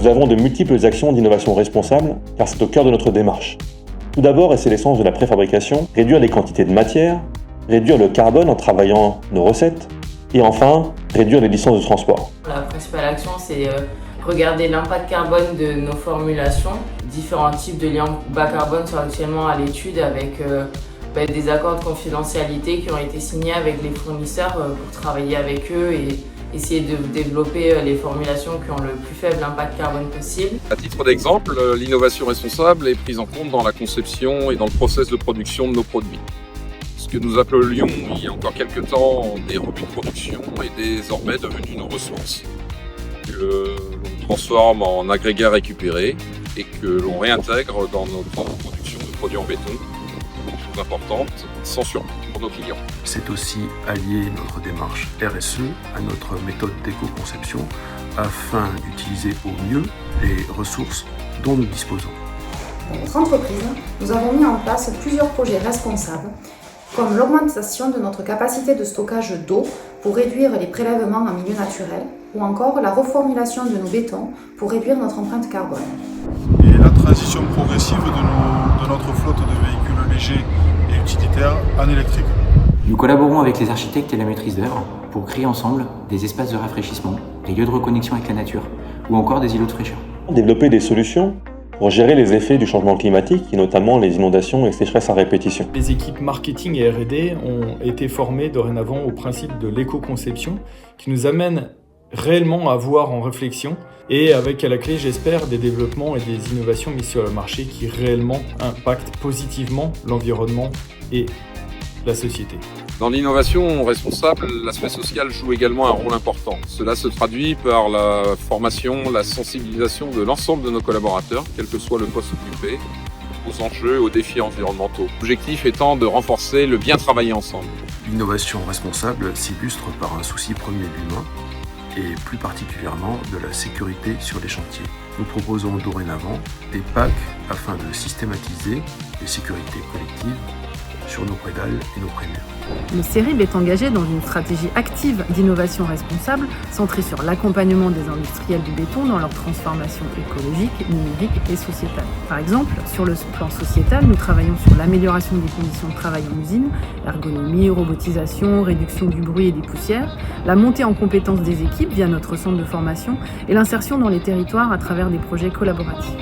avons de multiples actions d'innovation responsable, car c'est au cœur de notre démarche. Tout d'abord, et c'est l'essence de la préfabrication, réduire les quantités de matière, réduire le carbone en travaillant nos recettes, et enfin, réduire les distances de transport. La principale action, c'est regarder l'impact carbone de nos formulations. Différents types de liens bas carbone sont actuellement à l'étude avec des accords de confidentialité qui ont été signés avec les fournisseurs pour travailler avec eux et essayer de développer les formulations qui ont le plus faible impact carbone possible. À titre d'exemple, l'innovation responsable est prise en compte dans la conception et dans le process de production de nos produits. Ce que nous appelions il y a encore quelques temps des rebuts de production est désormais devenu nos ressources, que l'on transforme en agrégats récupérés et que l'on réintègre dans notre production de produits en béton, chose importante, sans surcoût pour nos clients. C'est aussi allier notre démarche RSE à notre méthode d'éco-conception afin d'utiliser au mieux les ressources dont nous disposons. Dans notre entreprise, nous avons mis en place plusieurs projets responsables, comme l'augmentation de notre capacité de stockage d'eau pour réduire les prélèvements en milieu naturel, ou encore la reformulation de nos bétons pour réduire notre empreinte carbone. Et la transition progressive de notre flotte de véhicules légers et utilitaires en électrique. Nous collaborons avec les architectes et la maîtrise d'œuvre pour créer ensemble des espaces de rafraîchissement, des lieux de reconnexion avec la nature, ou encore des îlots de fraîcheur. Développer des solutions pour gérer les effets du changement climatique, et notamment les inondations et sécheresses à répétition. Les équipes marketing et R&D ont été formées dorénavant au principe de l'éco-conception, qui nous amène réellement à voir en réflexion et avec à la clé, j'espère, des développements et des innovations mises sur le marché qui réellement impactent positivement l'environnement et la société. Dans l'innovation responsable, l'aspect social joue également un rôle important. Cela se traduit par la formation, la sensibilisation de l'ensemble de nos collaborateurs, quel que soit le poste occupé, aux enjeux, aux défis environnementaux. L'objectif étant de renforcer le bien travailler ensemble. L'innovation responsable s'illustre par un souci premier de l'humain et plus particulièrement de la sécurité sur les chantiers. Nous proposons dorénavant des packs afin de systématiser les sécurités collectives sur nos pédales et nos prémurs. Le CERIB est engagé dans une stratégie active d'innovation responsable centrée sur l'accompagnement des industriels du béton dans leur transformation écologique, numérique et sociétale. Par exemple, sur le plan sociétal, nous travaillons sur l'amélioration des conditions de travail en usine, ergonomie, robotisation, réduction du bruit et des poussières, la montée en compétences des équipes via notre centre de formation et l'insertion dans les territoires à travers des projets collaboratifs.